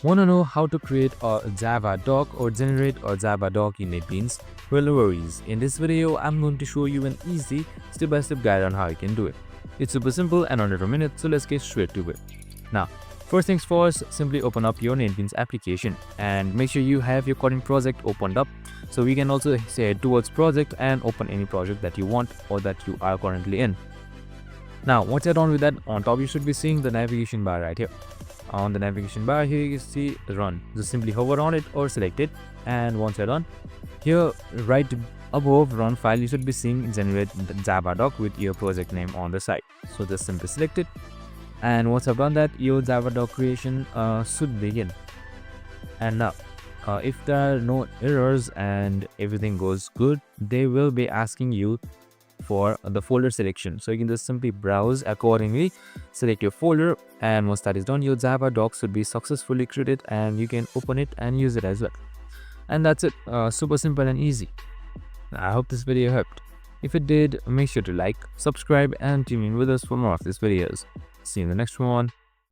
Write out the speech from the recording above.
Want to know how to create a Javadoc or generate a Javadoc in NetBeans? Well, no worries. In this video, I'm going to show you an easy step-by-step guide on how you can do it. It's super simple and under a minute, so let's get straight to it. Now, first things first, simply open up your NetBeans application and make sure you have your coding project opened up. So we can also say towards project and open any project that you want or that you are currently in. Now, once you're done with that, on top you should be seeing the navigation bar right here. On the navigation bar here you see run. Just simply hover on it or select it, and once you're done, here right above run file you should be seeing Generate Javadoc with your project name on the side. So just simply select it, and once I've done that, your Javadoc creation should begin. And now if there are no errors and everything goes good, they will be asking you for the folder selection. So you can just simply browse accordingly, select your folder, and once that is done, your Javadoc should be successfully created and you can open it and use it as well. And that's it. Super simple and easy. I hope this video helped. If it did, make sure to like, subscribe, and tune in with us for more of these videos. See you in the next one.